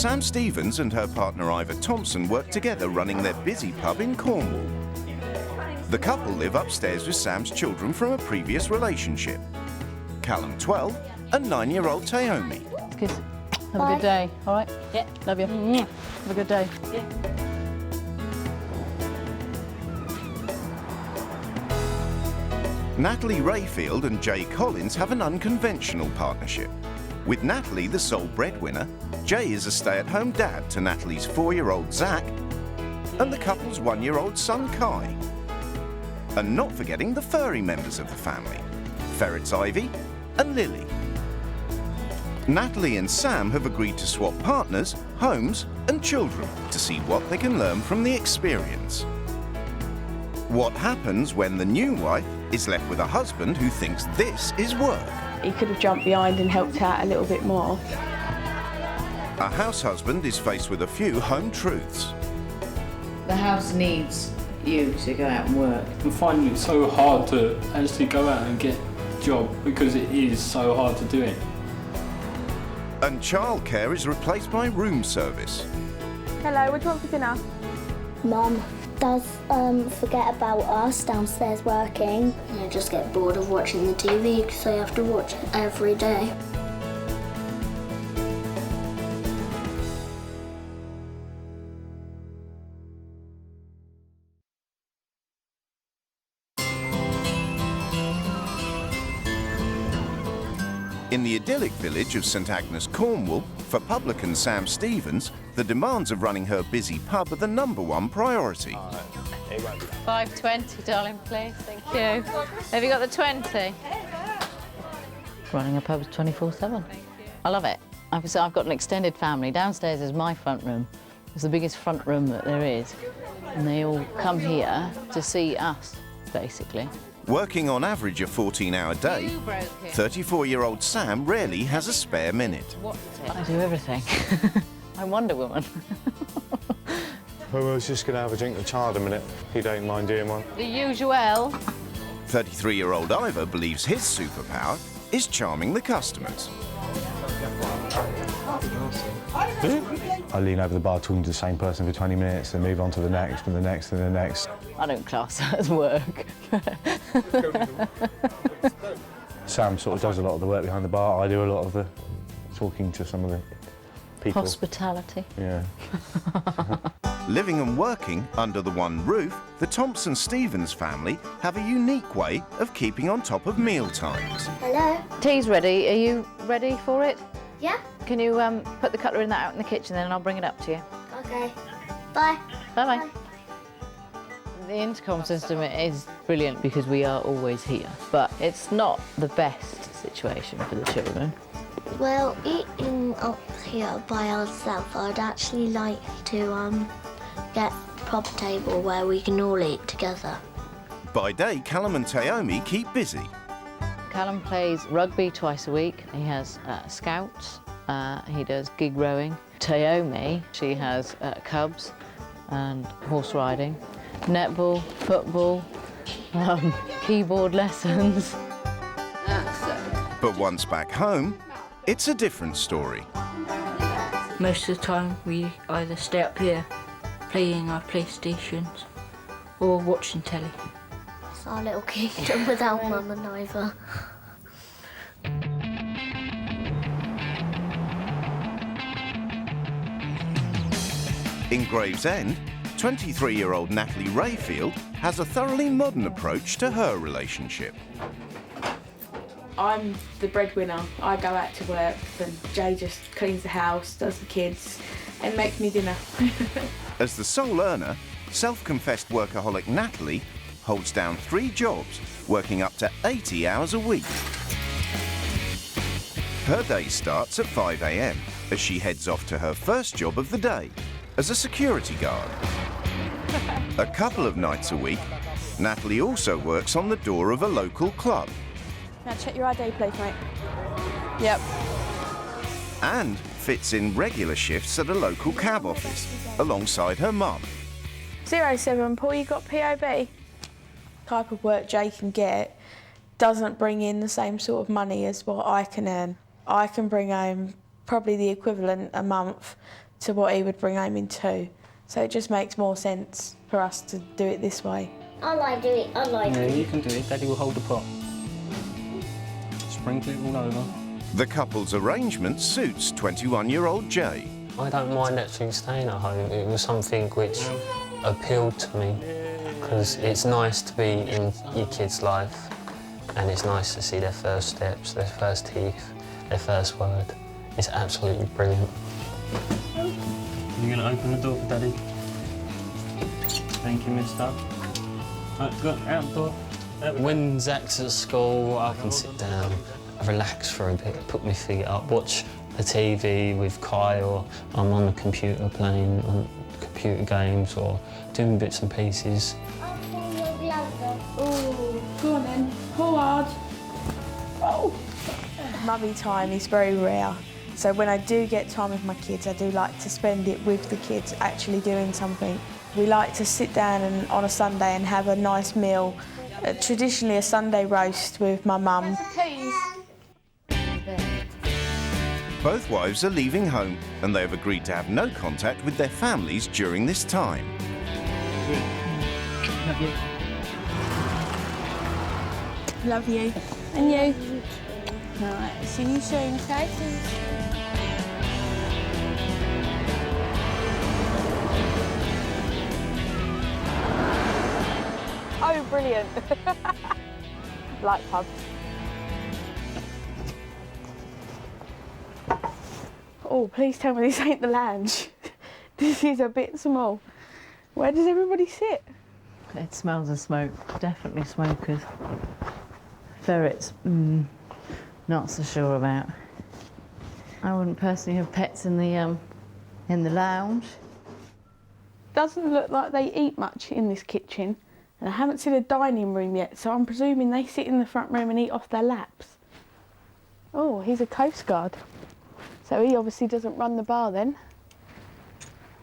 Sam Stevens and her partner Ivor Thompson work together running their busy pub in Cornwall. The couple live upstairs with Sam's children from a previous relationship. Callum, 12, and 9-year-old Taomi. Kiss. Have a good day, all right? Yeah. Love you. Have a good day. Yeah. Natalie Rayfield and Jay Collins have an unconventional partnership. With Natalie the sole breadwinner, Jay is a stay-at-home dad to Natalie's 4-year-old Zach and the couple's 1-year-old son Kai. And not forgetting the furry members of the family, ferrets Ivy and Lily. Natalie and Sam have agreed to swap partners, homes and children to see what they can learn from the experience. What happens when the new wife is left with a husband who thinks this is work? He could have jumped behind and helped out a little bit more. A house husband is faced with a few home truths. The house needs you to go out and work. I'm finding it so hard to actually go out and get a job because it is so hard to do it. And childcare is replaced by room service. Hello, what do you want for dinner? Mum does forget about us downstairs working. I just get bored of watching the TV because I have to watch it every day. In the idyllic village of St Agnes, Cornwall, for publican Sam Stevens, the demands of running her busy pub are the #1 priority. $5.20, darling, please. Thank you. Have you got the 20? Running a pub is 24/7. I love it. I've got an extended family. Downstairs is my front room. It's the biggest front room that there is. And they all come here to see us, basically. Working on average a 14-hour day, 34-year-old Sam rarely has a spare minute. I do everything. I'm Wonder Woman. Well, I was just going to have a drink with Child a minute, if you don't mind doing one. The usual. 33-year-old Ivor believes his superpower is charming the customers. I lean over the bar talking to the same person for 20 minutes and move on to the next and the next and the next. I don't class that as work. Sam sort of does a lot of the work behind the bar. I do a lot of the talking to some of the people. Hospitality. Yeah. Living and working under the one roof, the Thompson-Stevens family have a unique way of keeping on top of meal times. Hello? Tea's ready. Are you ready for it? Yeah? Can you put the cutlery in that out in the kitchen then and I'll bring it up to you? Okay. Bye. Bye-bye. Bye. The intercom system is brilliant because we are always here, but it's not the best situation for the children. Well, eating up here by ourselves, I'd actually like to get a proper table where we can all eat together. By day, Callum and Taomi keep busy. Callum plays rugby twice a week. He has scouts. He does gig rowing. Taomi, she has cubs and horse riding, netball, football, keyboard lessons. But once back home, it's a different story. Most of the time we either stay up here playing our PlayStations or watching telly. It's our little kingdom without Mum and Ivor. In Gravesend, 23-year-old Natalie Rayfield has a thoroughly modern approach to her relationship. I'm the breadwinner. I go out to work and Jay just cleans the house, does the kids and makes me dinner. As the sole earner, self-confessed workaholic Natalie holds down 3 jobs, working up to 80 hours a week. Her day starts at 5 a.m. as she heads off to her first job of the day, as a security guard. A couple of nights a week, Natalie also works on the door of a local club. Now check your ID, please, mate. Yep. And fits in regular shifts at a local cab office, alongside her mum. 07, Paul, you got POB? Type of work Jay can get doesn't bring in the same sort of money as what I can earn. I can bring home probably the equivalent a month to what he would bring home in 2. So it just makes more sense for us to do it this way. I like doing it, I like Yeah, it. you can do it. Daddy will hold the pot. Sprinkle it all over. The couple's arrangement suits 21-year-old Jay. I don't mind actually staying at home. It was something which appealed to me because it's nice to be in your kid's life and it's nice to see their first steps, their first teeth, their first word. It's absolutely brilliant. You're going to open the door for Daddy? Thank you, mister. Right, go out the door. When Zach's at school, I can sit down, relax for a bit, put my feet up, watch the TV with Kai, or I'm on the computer playing on computer games or doing bits and pieces. Oh, go on then. Pull hard. Oh. Mummy time is very rare. So when I do get time with my kids, I do like to spend it with the kids, actually doing something. We like to sit down on a Sunday and have a nice meal. Traditionally a Sunday roast with my mum. Both wives are leaving home and they have agreed to have no contact with their families during this time. Love you. Love you. And you. All right, see you soon, okay? Oh, brilliant. Like pubs. Oh, please tell me this ain't the lounge. This is a bit small. Where does everybody sit? It smells of smoke, definitely smokers. Ferrets, not so sure about. I wouldn't personally have pets in the lounge. Doesn't look like they eat much in this kitchen, and I haven't seen a dining room yet, so I'm presuming they sit in the front room and eat off their laps. Oh, he's a Coast Guard. So he obviously doesn't run the bar then.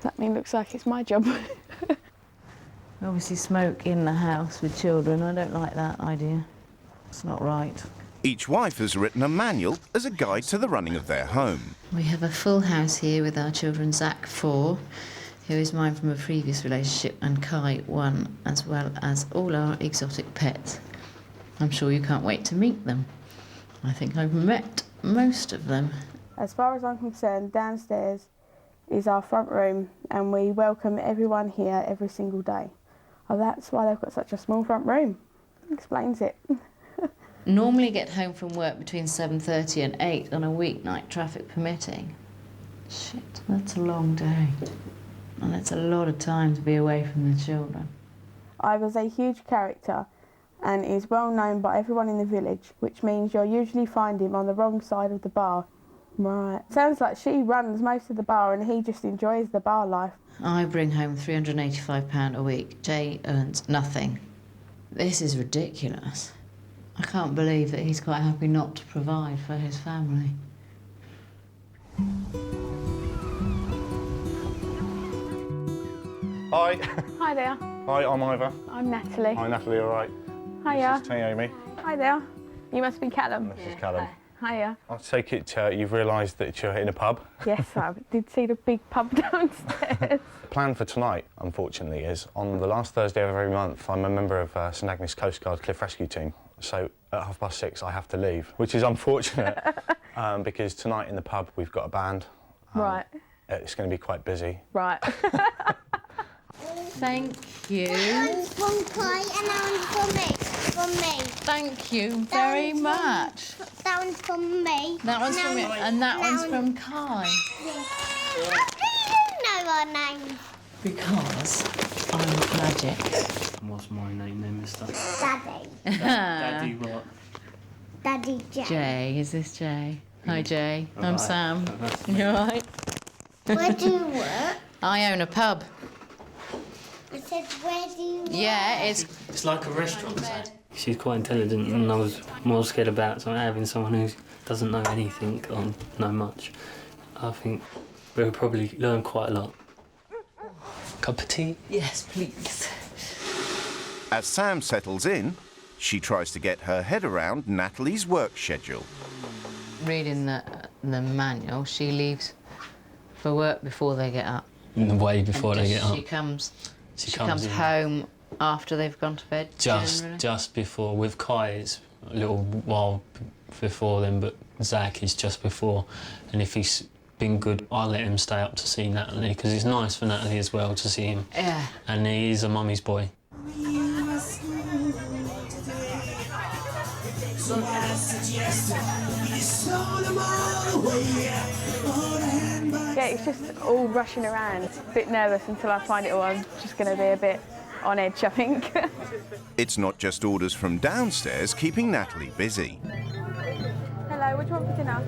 That mean looks like it's my job. Obviously smoke in the house with children. I don't like that idea. It's not right. Each wife has written a manual as a guide to the running of their home. We have a full house here with our children, Zach 4, who is mine from a previous relationship, and Kai 1, as well as all our exotic pets. I'm sure you can't wait to meet them. I think I've met most of them. As far as I'm concerned, downstairs is our front room, and we welcome everyone here every single day. Oh, that's why they've got such a small front room. Explains it. Normally get home from work between 7:30 and 8 on a weeknight, traffic permitting. Shit, that's a long day. And it's a lot of time to be away from the children. I was a huge character and is well known by everyone in the village, which means you'll usually find him on the wrong side of the bar. Right. Sounds like she runs most of the bar and he just enjoys the bar life. I bring home £385 a week. Jay earns nothing. This is ridiculous. I can't believe that he's quite happy not to provide for his family. Hi. Hi there. Hi, I'm Ivor. I'm Natalie. Hi, Natalie, all right? Hiya. This is Naomi. Hi there. You must be Callum. This is Callum. Hiya. I take it you've realised that you're in a pub. Yes, I did see the big pub downstairs. The plan for tonight, unfortunately, is on the last Thursday of every month, I'm a member of St Agnes Coast Guard Cliff Rescue Team. So at 6:30 I have to leave, which is unfortunate because tonight in the pub we've got a band. Right. It's going to be quite busy. Right. Thank you. One's from Kai and that one's from me. From me. Thank you very much. That one's from me. That one's from me, and that one's from Kai. How do you know our names? Because I'm magic. What's my name then, mister? Daddy. Daddy what? Daddy Jay. Jay, is this Jay? Hi Jay, I'm Alright. Sam. You alright? Where do you work? I own a pub. I said, where do you work? Yeah, It's like a restaurant. She's quite intelligent, and I was more scared about having someone who doesn't know anything or know much. I think we'll probably learn quite a lot. Cup of tea? Yes, please. As Sam settles in, she tries to get her head around Natalie's work schedule. Reading the manual, she leaves for work before they get up. Way before they get up. She comes in home after they've gone to bed. Just before. With Kai, it's a little while before then, but Zach is just before. And if he's been good, I let him stay up to see Natalie, because it's nice for Natalie as well to see him. Yeah. And he is a mummy's boy. Yeah, it's just all rushing around. A bit nervous until I find it all. I'm just going to be a bit on edge, I think. It's not just orders from downstairs keeping Natalie busy. Hello, what do you want for dinner?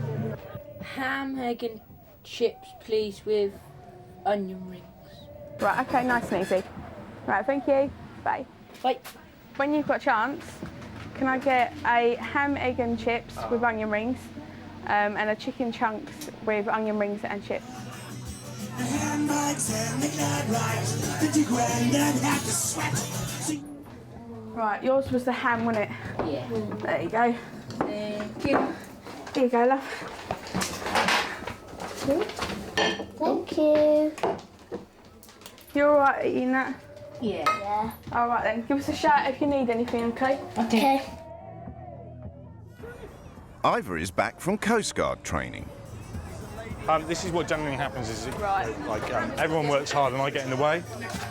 Ham, egg and chips, please, with onion rings. Right, OK, nice and easy. Right, thank you. Bye. Bye. When you've got a chance, can I get a ham, egg and chips with onion rings and a chicken chunks with onion rings and chips? Right, yours was the ham, wasn't it? Yeah. There you go. Thank you. Here you go, love. Thank you. You all right eating that? Yeah. Yeah. All right then, give us a shout if you need anything, OK? Okay. Ivor is back from Coast Guard training. This is what generally happens is Right. everyone works hard and I get in the way,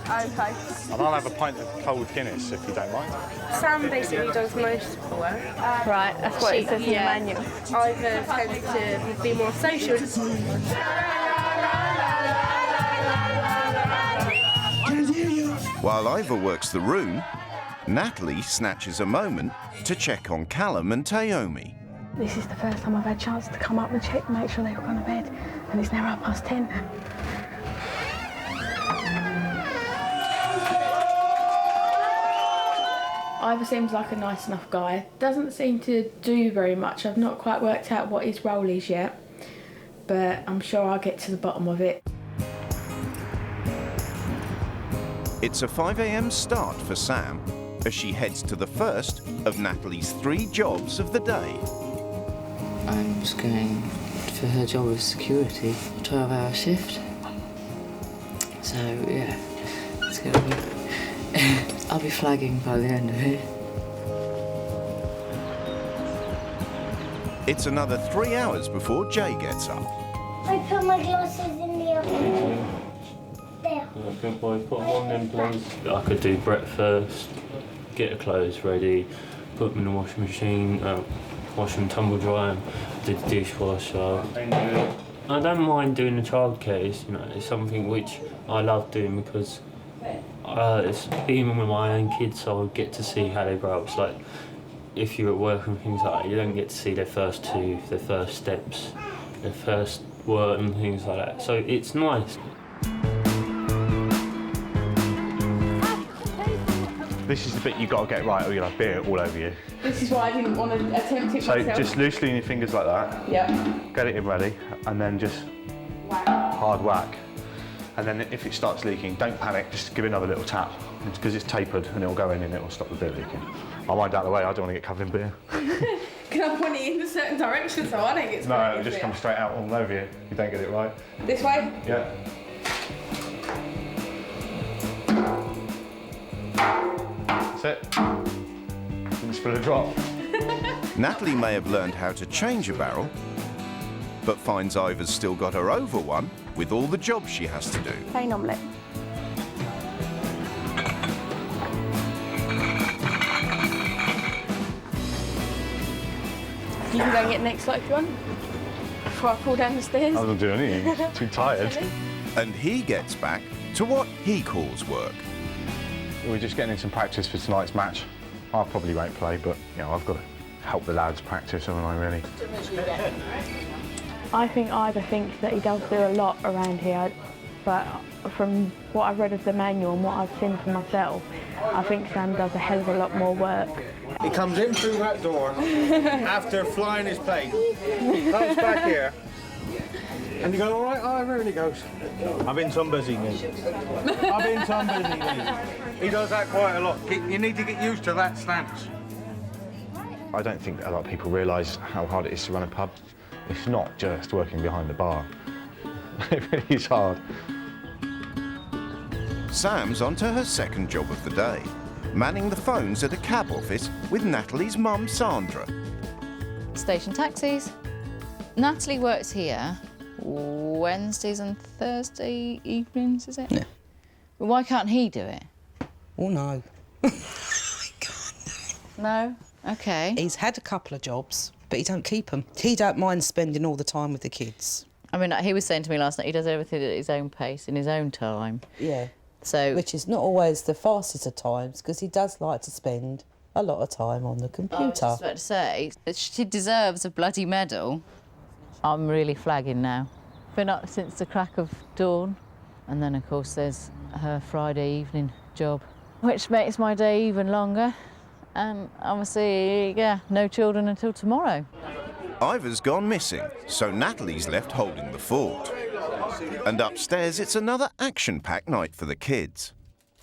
OK. and I'll have a pint of cold Guinness if you don't mind. Sam basically does most of the work. Right, that's what it says in the Yeah. manual. Ivor tends to be more social. While Ivor works the room, Natalie snatches a moment to check on Callum and Taomi. This is the first time I've had a chance to come up and check, make sure they've gone to bed, and it's now 10:30. Ivor seems like a nice enough guy. Doesn't seem to do very much. I've not quite worked out what his role is yet, but I'm sure I'll get to the bottom of it. It's a 5 a.m. start for Sam as she heads to the first of Natalie's 3 jobs of the day. I'm just going for her job of security, a 12-hour shift. So, yeah, it's going to be... I'll be flagging by the end of it. It's another 3 hours before Jay gets up. I put my glasses in the oven. There. Good boy, put them on then, please. I could do breakfast, get the clothes ready, put them in the washing machine, wash them, tumble dry them, do the dishwasher. I don't mind doing the childcare. It's something which I love doing because it's being with my own kids, so I get to see how they grow up. It's like if you're at work and things like that, you don't get to see their first their first steps, their first word and things like that. So it's nice. This is the bit you've got to get right or you'll have beer all over you. This is why I didn't want to attempt it So myself. just loosely in your fingers like that. Yep. Get it in ready, and then just hard whack. And then if it starts leaking, don't panic, just give it another little tap. Because it's tapered and it'll go in and it'll stop the beer leaking. I'll wind out the way, I don't want to get covered in beer. Can I point it in a certain direction so I don't get No, sprayed it'll just with come it? straight out all over you if you don't get it right. This way? Yeah. That's it. Didn't spill a drop. Natalie may have learned how to change a barrel, but finds Ivor's still got her over one with all the jobs she has to do. Plain omelette. You can go and get next light if you want, before I fall down the stairs. I don't do anything, too tired. And he gets back to what he calls work. We're just getting in some practice for tonight's match. I probably won't play, but I've got to help the lads practice, haven't I, really? I think Ivor thinks that he does do a lot around here, but from what I've read of the manual and what I've seen for myself, I think Sam does a hell of a lot more work. He comes in through that door after flying his plane, comes back here, and you go, all right, Ivor? And he goes, I've been some busy, mate. I've been some busy, mate. He does that quite a lot. You need to get used to that stance. I don't think a lot of people realise how hard it is to run a pub. It's not just working behind the bar. It really is hard. Sam's on to her second job of the day, manning the phones at a cab office with Natalie's mum, Sandra. Station taxis. Natalie works here Wednesdays and Thursday evenings, is it? Yeah. Well, why can't he do it? Oh, no. No? OK. He's had a couple of jobs, but he don't keep them. He don't mind spending all the time with the kids. I mean, he was saying to me last night he does everything at his own pace, in his own time. Yeah. So... Which is not always the fastest of times, because he does like to spend a lot of time on the computer. I was just about to say, that she deserves a bloody medal. I'm really flagging now. Been up since the crack of dawn. And then, of course, there's her Friday evening job, which makes my day even longer. And obviously, yeah, no children until tomorrow. Ivor's gone missing, so Natalie's left holding the fort. And upstairs, it's another action-packed night for the kids,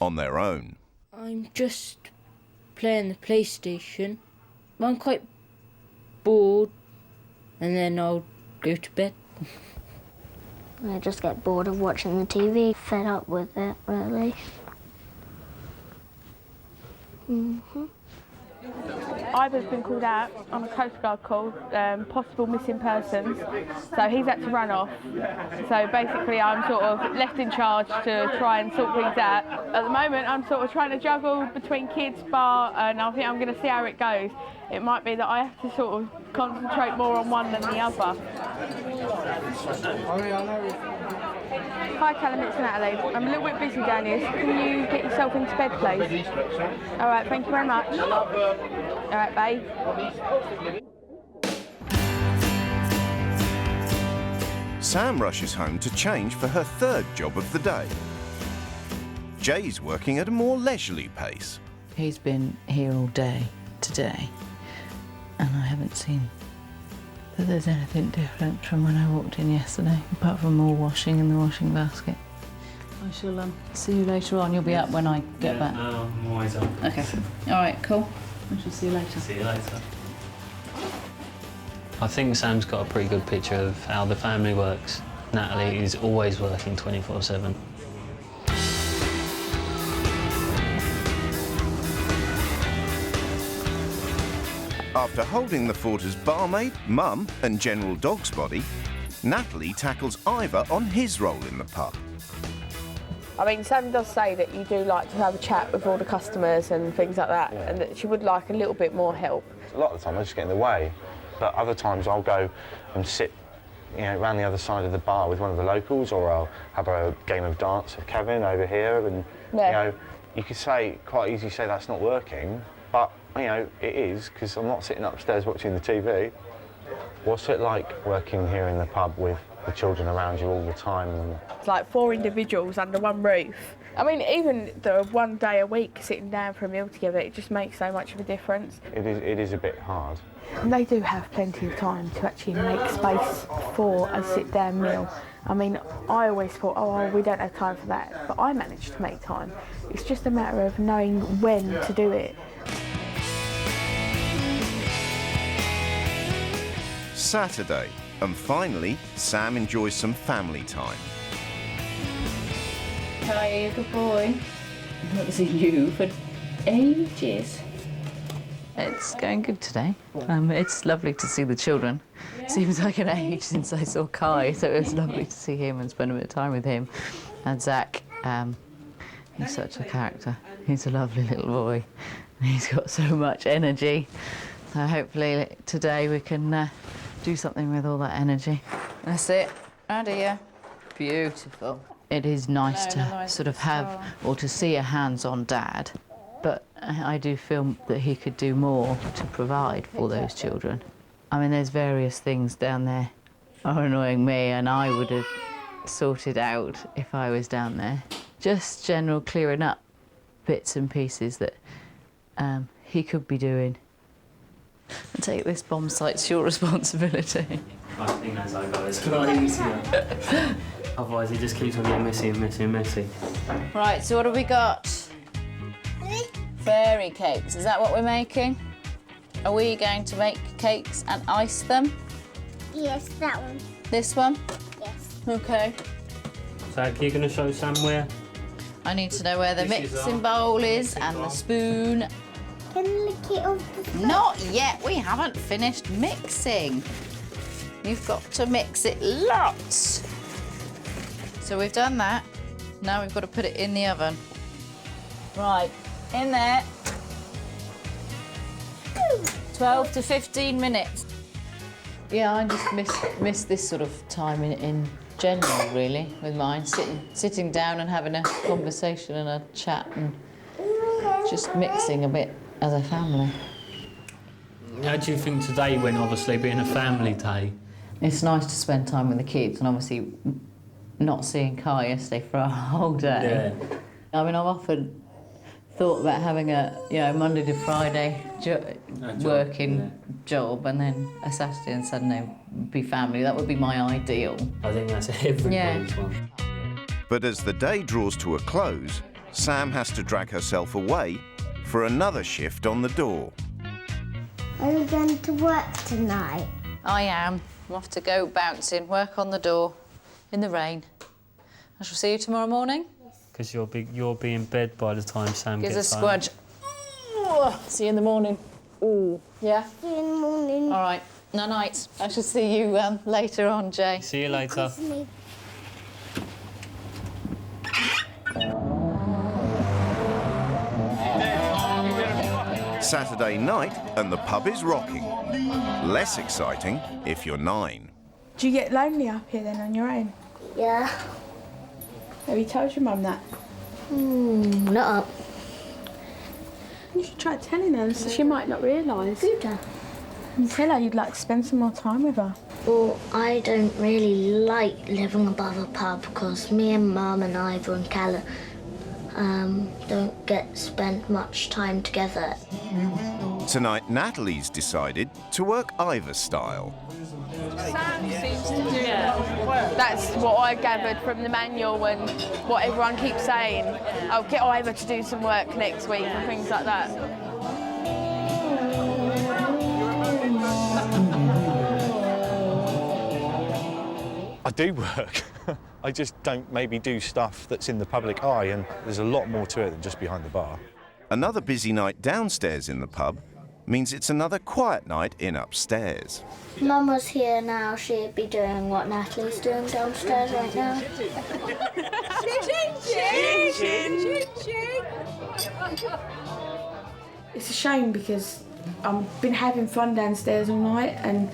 on their own. I'm just playing the PlayStation. I'm quite bored, and then I'll go to bed. I just get bored of watching the TV, fed up with it, really. Ivor's been called out on a Coast Guard call, possible missing persons, so he's had to run off. So basically I'm sort of left in charge to try and sort things out. At the moment I'm sort of trying to juggle between kids, bar, and I think I'm going to see how it goes. It might be that I have to sort of concentrate more on one than the other. Hi Callum, it's Natalie. I'm a little bit busy down here, so can you get yourself into bed, please? All right, thank you very much. All right, bye. Sam rushes home to change for her third job of the day. Jay's working at a more leisurely pace. He's been here all day today, and I haven't seen that there's anything different from when I walked in yesterday, apart from more washing in the washing basket. I shall see you later on. You'll be up when I get back. No, I'm always up. OK. All right, cool. I shall see you later. See you later. I think Sam's got a pretty good picture of how the family works. Natalie is always working 24/7. After holding the fort as barmaid, mum and general dog's body, Natalie tackles Ivor on his role in the pub. I mean, Sam does say that you do like to have a chat with all the customers and things like that, and that she would like a little bit more help. A lot of the time I just get in the way, but other times I'll go and sit, around the other side of the bar with one of the locals, or I'll have a game of dance with Kevin over here, and you could quite easily say that's not working, but it is, because I'm not sitting upstairs watching the TV. What's it like working here in the pub with the children around you all the time? It's like 4 individuals under one roof. I mean, even the one day a week sitting down for a meal together, it just makes so much of a difference. It is a bit hard. And they do have plenty of time to actually make space for a sit-down meal. I mean, I always thought, oh, we don't have time for that, but I managed to make time. It's just a matter of knowing when to do it. Saturday, and finally, Sam enjoys some family time. Hi, good boy. I've not seen you for ages. It's going good today. It's lovely to see the children. Seems like an age since I saw Kai, so it was lovely to see him and spend a bit of time with him. And Zach, he's such a character. He's a lovely little boy. And he's got so much energy. So hopefully today we can do something with all that energy. That's it. Right here. Beautiful. It is nice to sort of have, or to see a hands-on dad, but I do feel that he could do more to provide for those children. I mean, there's various things down there are annoying me, and I would have sorted out if I was down there. Just general clearing up bits and pieces that he could be doing. And take this bomb site's your responsibility. I think that's how it goes. It's a lot easier. Otherwise, it just keeps on getting messy and messy and messy. Right, so what have we got? Fairy cakes. Is that what we're making? Are we going to make cakes and ice them? Yes, that one. This one? Yes. Okay. Zach, you're going to show Sam where? I need to know where the mixing bowl is and the spoon. Can you lick it off the spoon? Not yet. We haven't finished mixing. You've got to mix it lots. So we've done that. Now we've got to put it in the oven. Right, in there. 12 to 15 minutes. Yeah, I just miss this sort of time in general, really, with mine. Sitting down and having a conversation and a chat and just mixing a bit as a family. How do you think today went, obviously, being a family day? It's nice to spend time with the kids and obviously not seeing Kai yesterday for a whole day. Yeah. I mean, I've often thought about having a Monday to Friday working job and then a Saturday and Sunday be family. That would be my ideal. I think that's everybody's one. But as the day draws to a close, Sam has to drag herself away for another shift on the door. Are you going to work tonight? I am. I'm off to go bouncing, work on the door in the rain. I shall see you tomorrow morning. Because you'll be in bed by the time Sam Gives gets a home. squudge. See you in the morning. Ooh. Yeah? See you in the morning. All right. Night. I shall see you later on, Jay. See you later. Saturday night and the pub is rocking. Less exciting if you're 9. Do you get lonely up here then on your own? Yeah. Have you told your mum that? Not up. You should try telling her so she might not realise. And tell her you'd like to spend some more time with her. Well, I don't really like living above a pub because me and Mum and Ivor and Callum don't get spent much time together. Tonight, Natalie's decided to work Ivor style. Sam seems to do it. That's what I gathered from the manual and what everyone keeps saying. I'll get Ivor to do some work next week and things like that. I do work. I just don't maybe do stuff that's in the public eye, and there's a lot more to it than just behind the bar. Another busy night downstairs in the pub means it's another quiet night in upstairs. Mum was here now, she'd be doing what Natalie's doing downstairs right now. It's a shame because I've been having fun downstairs all night, and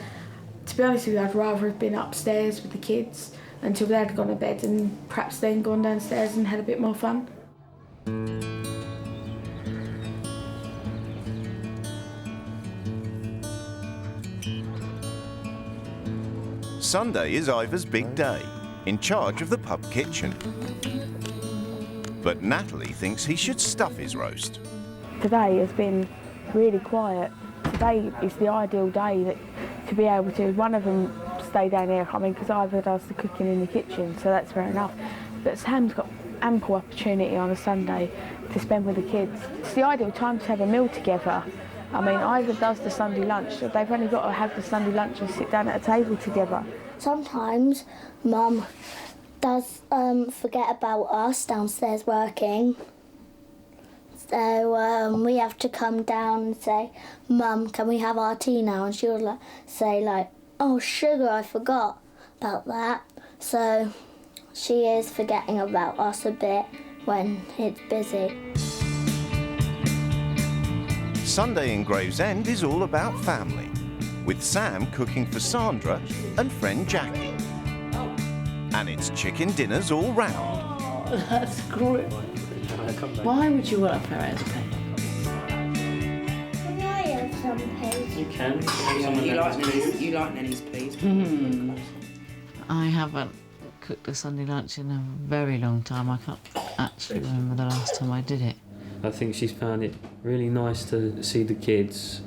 to be honest with you, I'd rather have been upstairs with the kids until they'd gone to bed and perhaps then gone downstairs and had a bit more fun. Sunday is Ivor's big day, in charge of the pub kitchen. But Natalie thinks he should stuff his roast. Today has been really quiet. Today is the ideal day to be able to, one of them stay down here, I mean, because Ivor does the cooking in the kitchen, so that's fair enough. But Sam's got ample opportunity on a Sunday to spend with the kids. It's the ideal time to have a meal together. I mean, Ivor does the Sunday lunch, so they've only got to have the Sunday lunch and sit down at a table together. Sometimes Mum does forget about us downstairs working. So we have to come down and say, Mum, can we have our tea now? And she'll say, oh, sugar, I forgot about that. So she is forgetting about us a bit when it's busy. Sunday in Gravesend is all about family, with Sam cooking for Sandra and friend Jackie. And it's chicken dinners all round. That's great. Why would you want a ferret as a pet? Can I have some, please? You can. You like Nenny's, please? I haven't cooked a Sunday lunch in a very long time. I can't actually remember the last time I did it. I think she's found it really nice to see the kids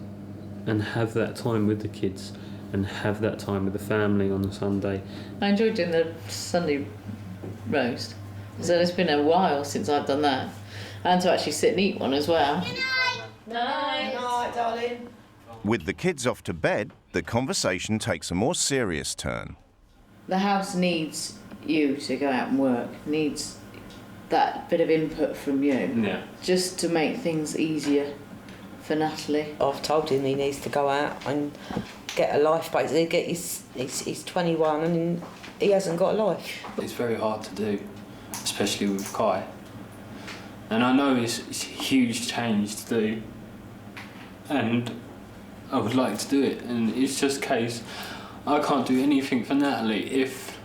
and have that time with the kids and have that time with the family on a Sunday. I enjoyed doing the Sunday roast. So it's been a while since I've done that. And to actually sit and eat one as well. Night. Night, darling. With the kids off to bed, the conversation takes a more serious turn. The house needs you to go out and work, needs that bit of input from you. Yeah. Just to make things easier for Natalie. I've told him he needs to go out and get a life, basically. He's 21 and he hasn't got a life. It's very hard to do, especially with Kai. And I know it's a huge change to do, and I would like to do it, and it's just a case I can't do anything for Natalie if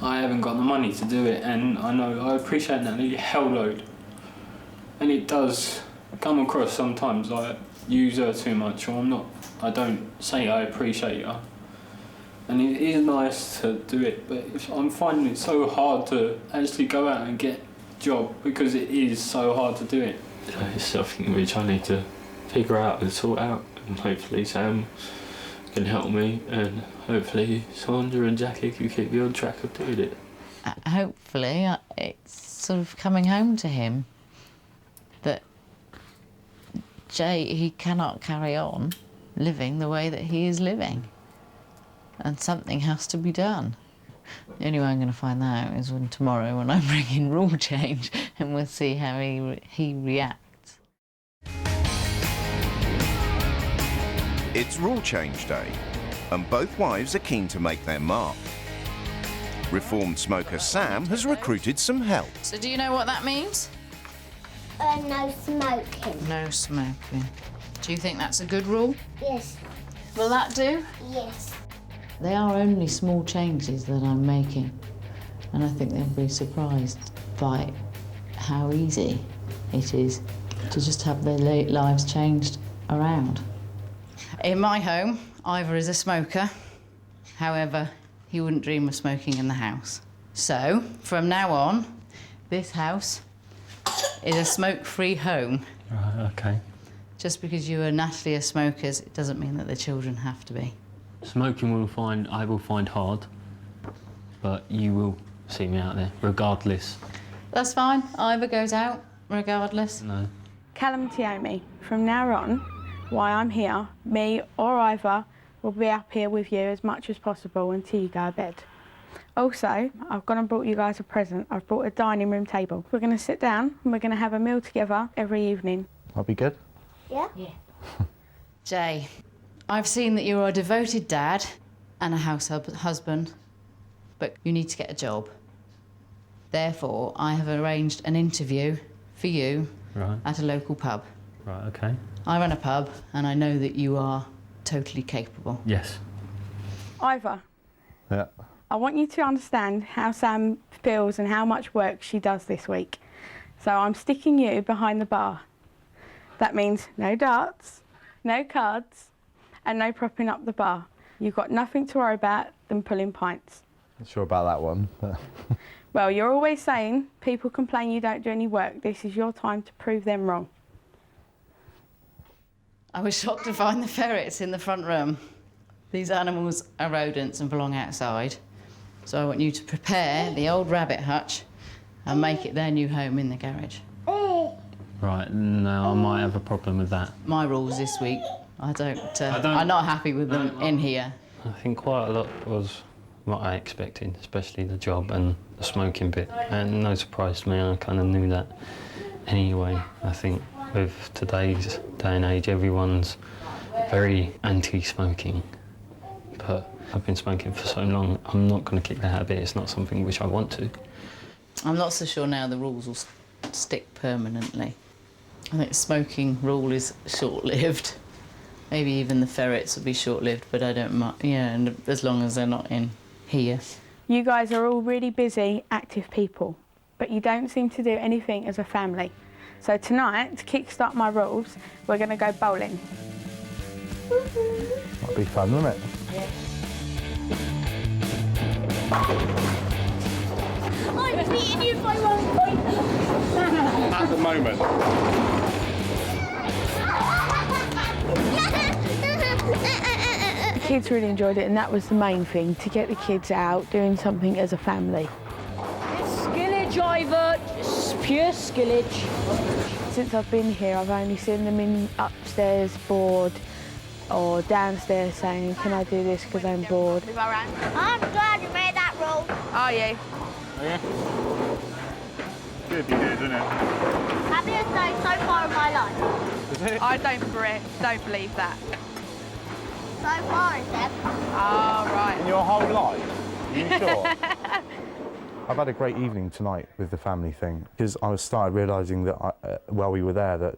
I haven't got the money to do it, and I know I appreciate Natalie a hell load, and it does come across sometimes I use her too much, or I don't say I appreciate her, and it is nice to do it, but I'm finding it so hard to actually go out and get a job because it is so hard to do it. It's something which I need to figure out and sort out, and hopefully Sam can help me, and hopefully Sandra and Jackie can keep me on track of doing it. Hopefully it's sort of coming home to him that Jay, he cannot carry on living the way that he is living, and something has to be done. The only way I'm going to find that out is tomorrow when I bring in rule change, and we'll see how he reacts. It's rule change day, and both wives are keen to make their mark. Reformed smoker Sam has recruited some help. So do you know what that means? No smoking. No smoking. Do you think that's a good rule? Yes. Will that do? Yes. They are only small changes that I'm making, and I think they'll be surprised by how easy it is to just have their lives changed around. In my home, Ivor is a smoker. However, he wouldn't dream of smoking in the house. So, from now on, this house is a smoke-free home. Right, okay. Just because you and Natalie are smokers, it doesn't mean that the children have to be. Smoking I will find hard, but you will see me out there, regardless. That's fine. Ivor goes out, regardless. No. Callum Tiomi, from now on, while I'm here, me or Ivor will be up here with you as much as possible until you go to bed. Also, I've gone and brought you guys a present. I've brought a dining room table. We're going to sit down and we're going to have a meal together every evening. That'll be good. Yeah? Yeah. Jay, I've seen that you're a devoted dad and a husband, but you need to get a job. Therefore, I have arranged an interview for you at a local pub. Right, okay. I run a pub and I know that you are totally capable. Yes. Ivor. Yeah. I want you to understand how Sam feels and how much work she does this week. So I'm sticking you behind the bar. That means no darts, no cards, and no propping up the bar. You've got nothing to worry about than pulling pints. Not sure about that one, but... Well, you're always saying people complain you don't do any work. This is your time to prove them wrong. I was shocked to find the ferrets in the front room. These animals are rodents and belong outside. So I want you to prepare the old rabbit hutch and make it their new home in the garage. Right, no, I might have a problem with that. My rules this week, I'm not happy with them in here. I think quite a lot was what I expected, especially the job and the smoking bit. And no surprise to me, I kind of knew that anyway. I think with today's day and age, everyone's very anti-smoking. But I've been smoking for so long, I'm not going to kick the habit. It's not something which I want to. I'm not so sure now the rules will stick permanently. I think the smoking rule is short-lived. Maybe even the ferrets will be short-lived, but I don't mind. Yeah, and as long as they're not in here. You guys are all really busy, active people, but you don't seem to do anything as a family. So tonight, to kickstart my rules, we're going to go bowling. Might be fun, wouldn't it? Yeah. I'm beating you by 1 point. At the moment. The kids really enjoyed it, and that was the main thing, to get the kids out doing something as a family. Skillage, Ivor. Just pure skillage. Since I've been here, I've only seen them in upstairs bored or downstairs saying, can I do this because I'm bored? I'm glad you made Are you? Oh, yeah? Should be good, isn't it? Happiest day so far in my life. Is it? I don't believe that. So far, Deb. Oh, right. In your whole life? Are you sure? I've had a great evening tonight with the family thing because I started realising that while we were there that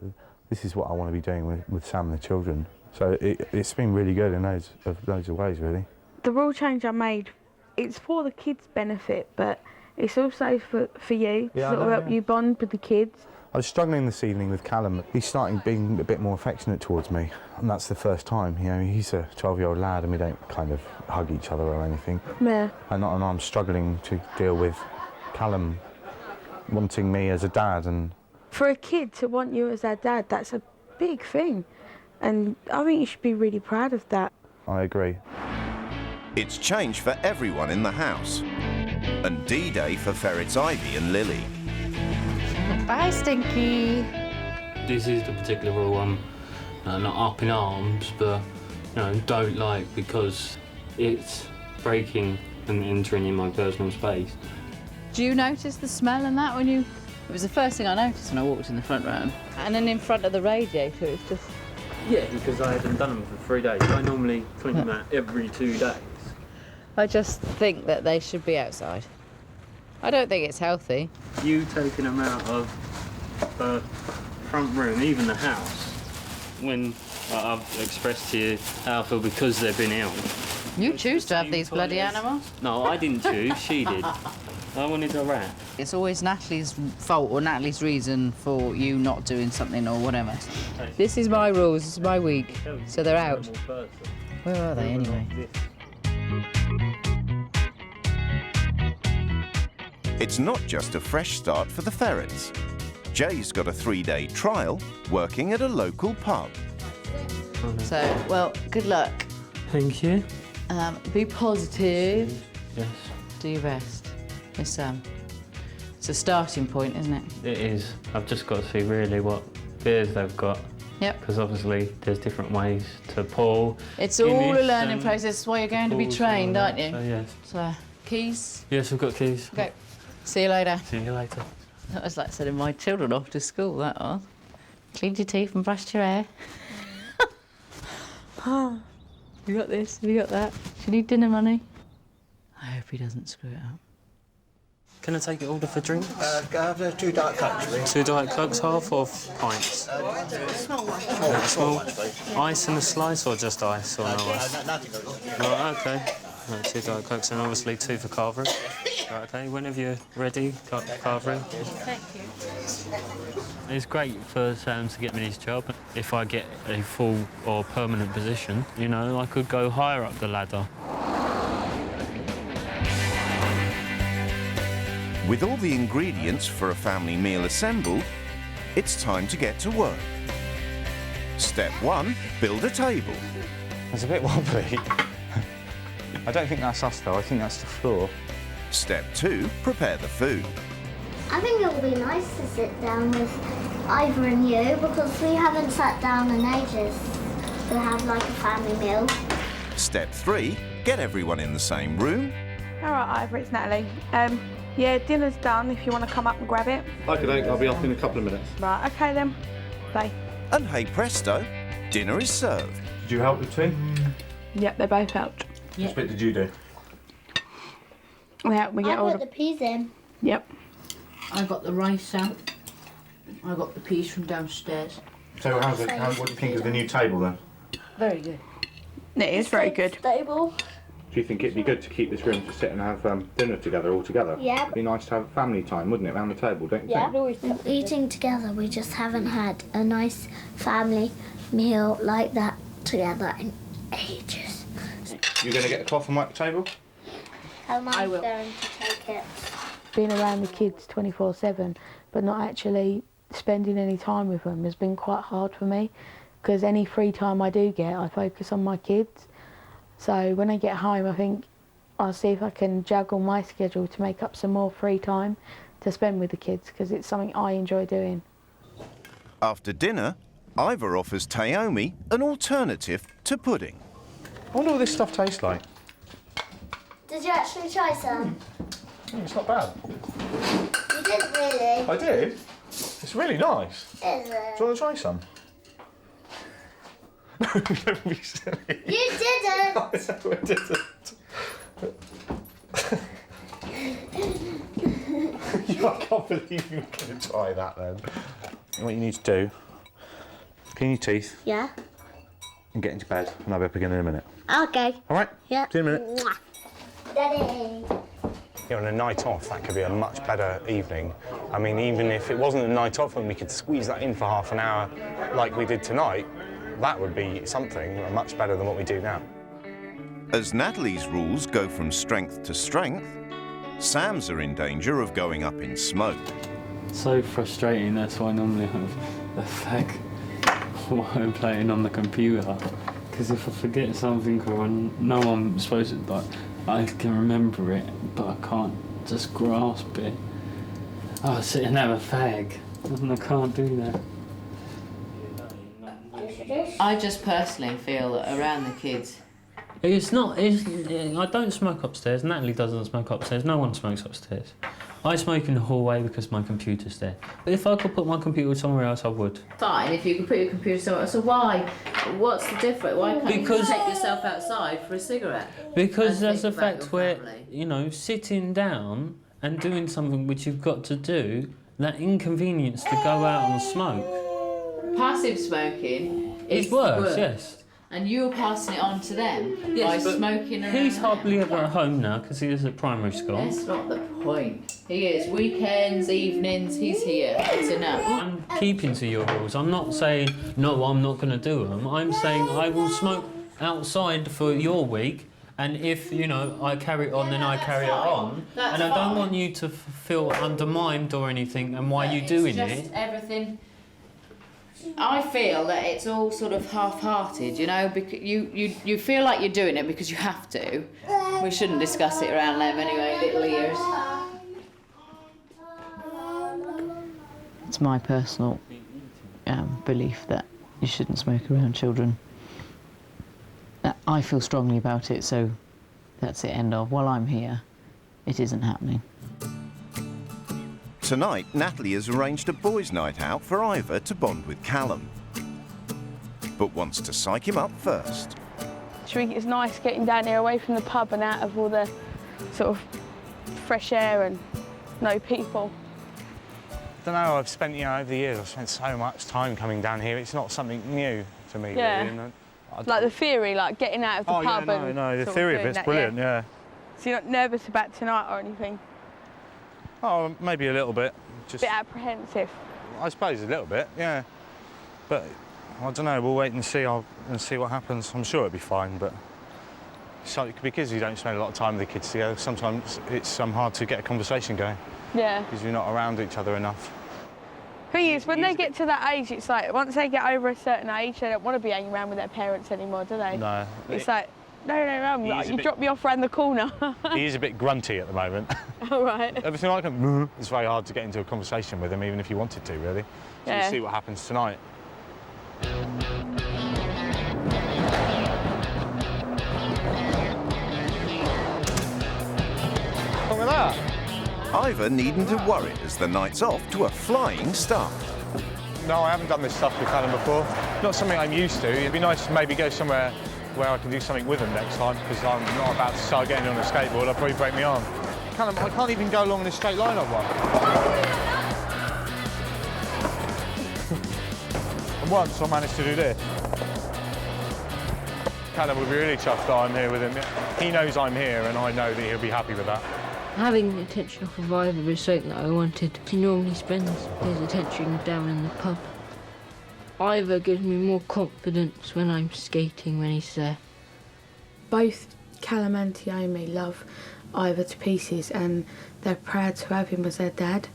this is what I want to be doing with Sam and the children. So it's been really good in loads of ways, really. The rule change I made, it's for the kids' benefit, but it's also for you, to sort of help you bond with the kids. I was struggling this evening with Callum. He's starting being a bit more affectionate towards me, and that's the first time. You know, he's a 12-year-old lad, and we don't kind of hug each other or anything. Yeah. And I'm struggling to deal with Callum wanting me as a dad. And for a kid to want you as their dad, that's a big thing, and I think you should be really proud of that. I agree. It's change for everyone in the house. And D-Day for ferrets Ivy and Lily. Bye, Stinky. This is the particular rule I'm not up in arms, but don't like because it's breaking and entering in my personal space. Do you notice the smell and that when you... It was the first thing I noticed when I walked in the front room. And then in front of the radiator, it's just... Yeah, because I haven't done them for 3 days. I normally clean them out every 2 days. I just think that they should be outside. I don't think it's healthy. You taking them out of the front room, even the house, when I've expressed to you how I feel because they've been ill. You choose to have these bloody animals. No, I didn't choose, she did. I wanted a rat. It's always Natalie's fault or Natalie's reason for you not doing something or whatever. This is my rules, this is my week, so they're out. Where are they anyway? It's not just a fresh start for the ferrets. Jay's got a 3-day trial working at a local pub. So, well, good luck. Thank you. Be positive. Yes. Do your best. It's a starting point, isn't it? It is. I've just got to see really what beers they've got. Yep. Because obviously there's different ways to pour. It's all a learning process. That's why you're going to be trained, aren't you? So, yes. So, keys? Yes, we've got keys. Okay. See you later. See you later. That was like sending my children off to school, that was. Cleaned your teeth and brushed your hair. You got this, have you got that? Do you need dinner money? I hope he doesn't screw it up. Can I take it order for drinks? Have 2 Diet Cokes, please. 2 Diet Cokes, half or pints? Small one. Small. Ice and a slice or just ice or no ice? Right, OK. Right, 2 Diet Cokes and obviously 2 for Carvery. Right, OK, whenever you're ready, Carvery. Thank you. It's great for Sam to get me this job. If I get a full or permanent position, I could go higher up the ladder. With all the ingredients for a family meal assembled, it's time to get to work. Step 1, build a table. It's a bit wobbly. I don't think that's us, though. I think that's the floor. Step 2, prepare the food. I think it will be nice to sit down with Ivor and you because we haven't sat down in ages to have like a family meal. Step 3, get everyone in the same room. All right, Ivor, it's Natalie. Yeah, dinner's done if you want to come up and grab it. Okay, I'll be up in a couple of minutes. Right, OK then. Bye. And hey presto, dinner is served. Did you help with tea? Yep, they both helped. What bit did you do? They helped me get I all put the peas in. Yep. I got the rice out. I got the peas from downstairs. So what do you think of the new table, then? Very good. It is very good. Stable. Do you think it'd be good to keep this room to sit and have dinner together all together? Yeah. It'd be nice to have family time, wouldn't it, around the table, don't you think? Eating together, we just haven't had a nice family meal like that together in ages. You're going to get a cloth and wipe the table? I will. Going to take it. Being around the kids 24/7, but not actually spending any time with them has been quite hard for me because any free time I do get, I focus on my kids. So when I get home, I think I'll see if I can juggle my schedule to make up some more free time to spend with the kids because it's something I enjoy doing. After dinner, Ivor offers Taomi an alternative to pudding. I wonder what this stuff tastes like. Did you actually try some? It's not bad. You didn't really. I did? It's really nice. Is it? Do you want to try some? No, don't be silly. You didn't. No, I didn't. I can't believe you were going to try that then. What you need to do, clean your teeth Yeah. and get into bed, and I'll be up again in a minute. Okay. All right? Yeah. See you in a minute. Mwah. Daddy. On a night off, that could be a much better evening. I mean, even if it wasn't a night off and we could squeeze that in for half an hour like we did tonight, that would be something much better than what we do now. As Natalie's rules go from strength to strength, Sam's are in danger of going up in smoke. So frustrating, that's why I normally have a fag while I'm playing on the computer. Because if I forget something or I know I'm supposed to, like, I can remember it, but I can't just grasp it. I'll sit and have a fag, and I can't do that. I just personally feel that around the kids, It's not. I don't smoke upstairs. Natalie doesn't smoke upstairs. No one smokes upstairs. I smoke in the hallway because my computer's there. But if I could put my computer somewhere else, I would. fine if you can put your computer somewhere else. So why? What's the difference? Why can't you just take yourself outside for a cigarette? Because there's a think about fact your where, family? you know, sitting down and doing something which you've got to do, that inconvenience to go out and smoke. Passive smoking is It's worse, worse. yes. And you're passing it on to them by but smoking around. He's hardly ever at home now because he is at primary school. That's not the point. He is. Weekends, evenings, he's here. It's enough. I'm keeping to your rules. I'm not saying, no, I'm not going to do them. I'm saying I will smoke outside for your week, and if, you know, I carry it on, then I carry it on. That's and I don't fine. want you to feel undermined or anything, and why you doing It's it. just everything. I feel that it's all sort of half-hearted, you know, because you feel like you're doing it because you have to. We shouldn't discuss it around them anyway, little ears. It's my personal belief that you shouldn't smoke around children. I feel strongly about it, so that's it, end of. While I'm here, it isn't happening. Tonight, Natalie has arranged a boys' night out for Ivor to bond with Callum, but wants to psych him up first. It's nice getting down here away from the pub and out of all the sort of fresh air and no people. I don't know, I've spent, you know, over the years, I've spent so much time coming down here. It's not something new to me, Yeah. really. And Like the theory, like getting out of the pub and the sort of theory of doing it's that, brilliant, yeah. So you're not nervous about tonight or anything? Oh, maybe a little bit. Just, Bit apprehensive. I suppose a little bit, yeah. But I don't know. We'll wait and see. And see what happens. I'm sure it'll be fine. But so, because you don't spend a lot of time with the kids together, sometimes it's hard to get a conversation going. Yeah. Because you're not around each other enough. Thing is, when they get to that age, it's like once they get over a certain age, they don't want to be hanging around with their parents anymore, do they? No. It's like, no, like, you drop me off round the corner. He is a bit grunty at the moment. All right. Everything like him, it's very hard to get into a conversation with him, even if you wanted to, really. So Yeah. we'll see what happens tonight. What's with that? Ivor needn't have worried as the night's off to a flying start. No, I haven't done this stuff with Callum before. Not something I'm used to. It'd be nice to maybe go somewhere where I can do something with him next time, because I'm not about to start getting on a skateboard. I'll probably break my arm. Callum, I can't even go along this straight line on one. And once I managed to do this. Callum would be really chuffed that I'm here with him. He knows I'm here, and I know that he'll be happy with that. Having the attention off of Ivor is something that I wanted. He normally spends his attention down in the pub. Ivor gives me more confidence when I'm skating when he's there. Both Callum and Tiomi love Ivor to pieces and they're proud to have him as their dad.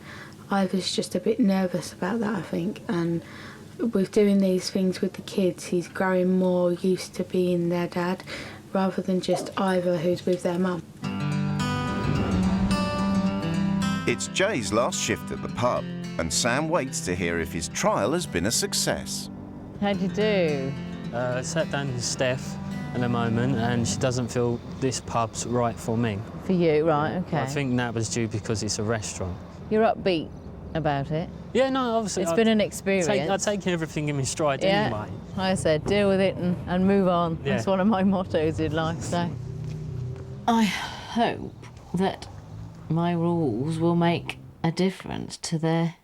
Ivor's just a bit nervous about that, I think, and with doing these things with the kids, he's growing more used to being their dad rather than just Ivor who's with their mum. It's Jay's last shift at the pub, and Sam waits to hear if his trial has been a success. How'd you do? Sat down with Steph, at the moment, and she doesn't feel this pub's right for me. For you, right, okay. I think that was due because it's a restaurant. You're upbeat about it. Yeah, no, obviously. It's been an experience. I've taken everything in my stride anyway. Like I said, deal with it and move on. Yeah. That's one of my mottos in life, so. I hope that my rules will make a difference to their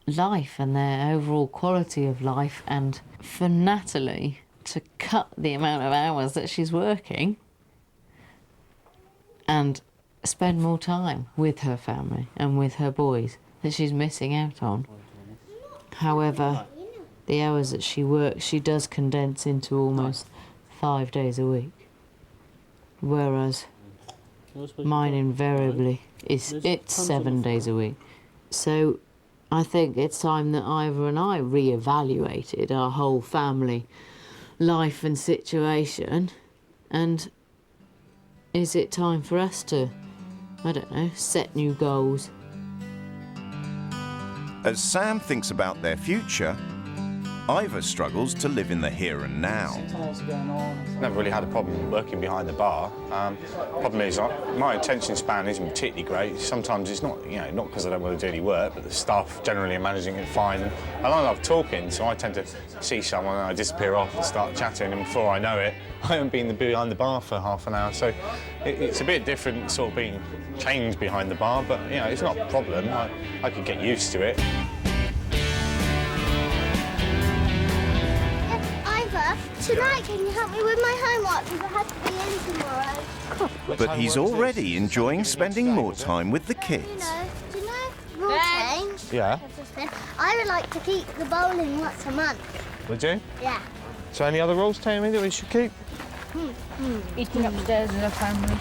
life and their overall quality of life, and for Natalie to cut the amount of hours that she's working and spend more time with her family and with her boys that she's missing out on. However, the hours that she works, she does condense into almost 5 days a week, whereas mine invariably it's 7 days a week. So I think it's time that Ivor and I re-evaluated our whole family life and situation, and is it time for us to, I don't know, set new goals? As Sam thinks about their future, Ivor struggles to live in the here and now. Never really had a problem working behind the bar. Problem is, my attention span isn't particularly great. Sometimes it's not, you know, not because I don't want to do any work, but the staff generally are managing it fine. And I love talking, so I tend to see someone and I disappear off and start chatting, and before I know it, I haven't been behind the bar for half an hour. So it's a bit different, sort of being chained behind the bar, but you know, it's not a problem. I could get used to it. Tonight, can you help me with my homework, because I have to be in tomorrow? But he's already enjoying spending more time with the kids. Do you know rule change? Yeah. I would like to keep the bowling once a month. Would you? Yeah. So any other rules, Tammy, that we should keep? Eating upstairs as a family.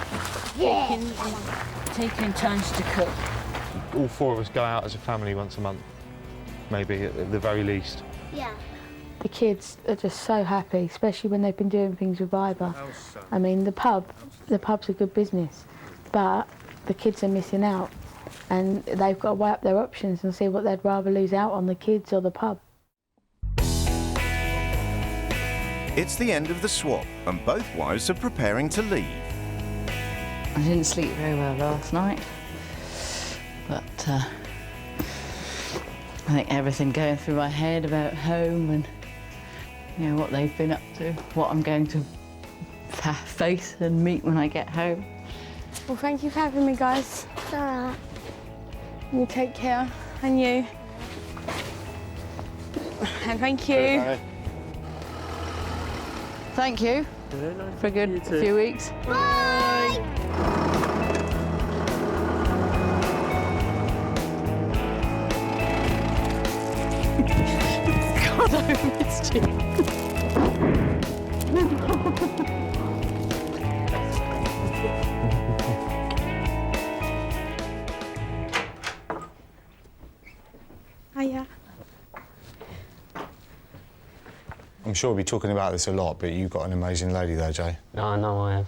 Yeah. Taking turns to cook. All four of us go out as a family once a month, maybe at the very least. Yeah. The kids are just so happy, especially when they've been doing things with Ivor. I mean, the pub's a good business, but the kids are missing out, and they've got to weigh up their options and see what they'd rather lose out on, the kids or the pub. It's the end of the swap, and both wives are preparing to leave. I didn't sleep very well last night, but I think everything going through my head about home and, you know, what they've been up to, what I'm going to face and meet when I get home. Well, thank you for having me, guys. It's all right. You take care, and you. And thank you. Thank you for a good few weeks. Bye! God, I missed you. Hiya. I'm sure we'll be talking about this a lot, but you've got an amazing lady there, Jay. No, I know I have.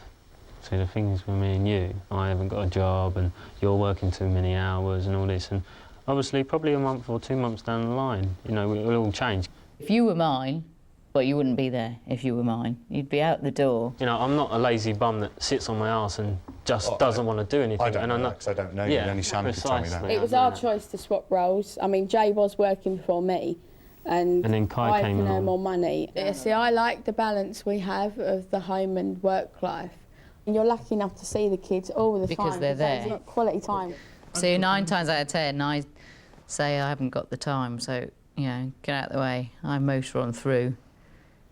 See, the thing is with me and you, I haven't got a job and you're working too many hours and all this, and obviously probably a month or 2 months down the line, you know, it'll all change. If you were mine, well, you wouldn't be there if you were mine. You'd be out the door. You know, I'm not a lazy bum that sits on my arse and just doesn't want to do anything. I don't know because I don't know you, only Sam can tell me that. It was our choice to swap roles. I mean, Jay was working for me, and then Kai came can earn along. more money. Yeah, see, I like the balance we have of the home and work life. And you're lucky enough to see the kids all the time. Because they're there. It's not quality time. So 9 times out of 10, I say I haven't got the time, so, you know, get out of the way. I motor on through.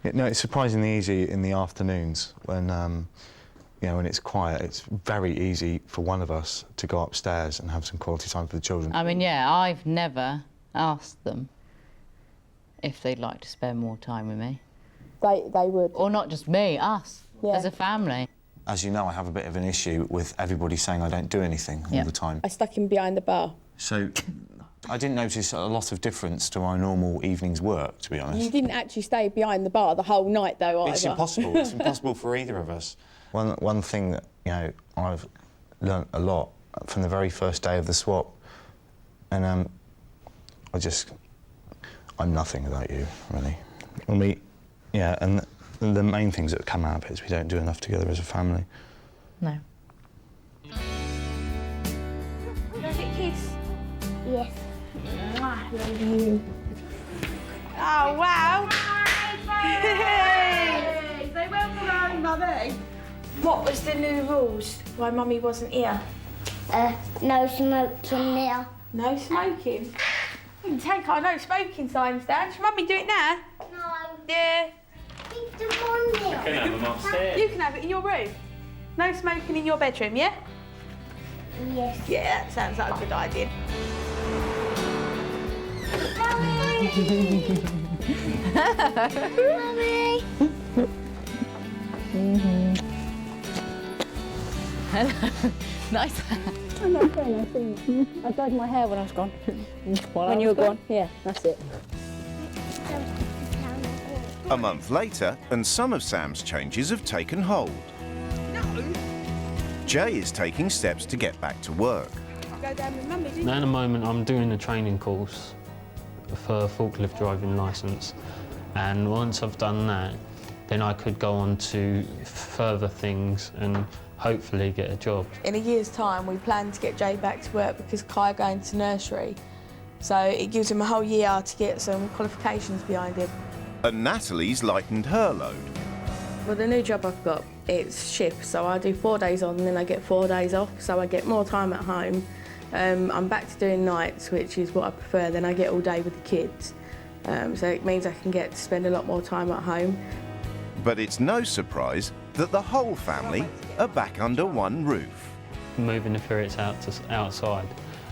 Yeah, no, it's surprisingly easy in the afternoons when, you know, when it's quiet. It's very easy for one of us to go upstairs and have some quality time for the children. I mean, yeah, I've never asked them if they'd like to spend more time with me. They would. Or not just me, us, as a family. As you know, I have a bit of an issue with everybody saying I don't do anything all the time. I stuck him behind the bar. So I didn't notice a lot of difference to our normal evening's work, to be honest. You didn't actually stay behind the bar the whole night, though, either. It's impossible. It's impossible for either of us. One thing that, you know, I've learnt a lot from the very first day of the swap, and I'm nothing without you, really. And the main things that come out of it is we don't do enough together as a family. No. Can I get a kiss? Yes. Mwah, love you. Oh, wow. Hey! Say well done, Mummy. What was the new rules? Why Mummy wasn't here? No smoking there. No smoking? You can take our no smoking signs down. Should Mummy do it now? No. Yeah. Keep them on there. can have them upstairs. You can have it in your room. No smoking in your bedroom, yeah? Yes. Yeah, that sounds like a good idea. Mummy. Hello. Nice. Oh, no, very nice, isn't it? I dyed my hair when I was gone. When you were gone? Yeah, that's it. A month later, and some of Sam's changes have taken hold. Jay is taking steps to get back to work. Go down with Mummy, didn't Now, at the moment, I'm doing a training course for a forklift driving licence, and once I've done that, then I could go on to further things and hopefully get a job. In a year's time, we plan to get Jay back to work because Kai's going to nursery. So it gives him a whole year to get some qualifications behind him. And Natalie's lightened her load. Well, the new job I've got, it's shift, so I do 4 days on and then I get 4 days off, so I get more time at home. I'm back to doing nights, which is what I prefer, then I get all day with the kids. So it means I can get to spend a lot more time at home. But it's no surprise that the whole family are back under one roof. Moving the ferrets outside,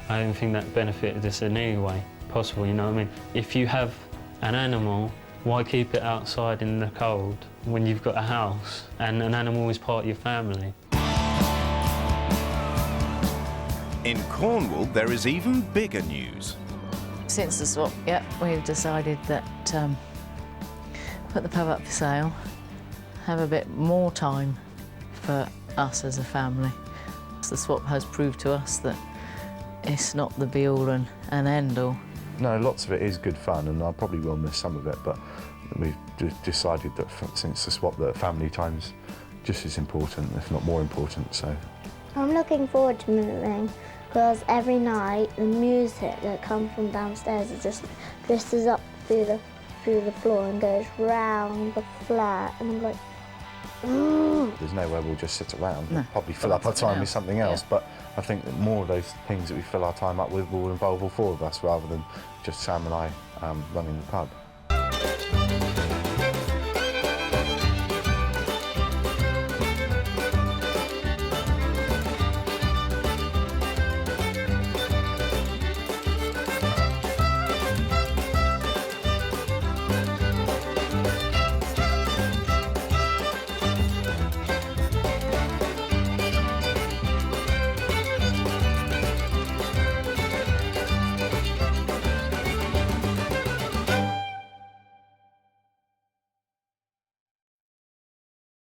I don't think that benefited us in any way possible, you know what I mean? If you have an animal, why keep it outside in the cold when you've got a house and an animal is part of your family? In Cornwall, there is even bigger news. Since the swap, we've decided that put the pub up for sale, have a bit more time for us as a family. The swap has proved to us that it's not the be-all and end-all. No, lots of it is good fun, and I probably will miss some of it, but we've decided that since the swap, that family time's just as important, if not more important, so. I'm looking forward to moving because every night the music that comes from downstairs is just drifts up through the floor and goes round the flat, and I'm like, ooh. There's nowhere we'll just sit around. No. We'll probably fill up our time with something else, but I think that more of those things that we fill our time up with will involve all four of us rather than just Sam and I running the pub.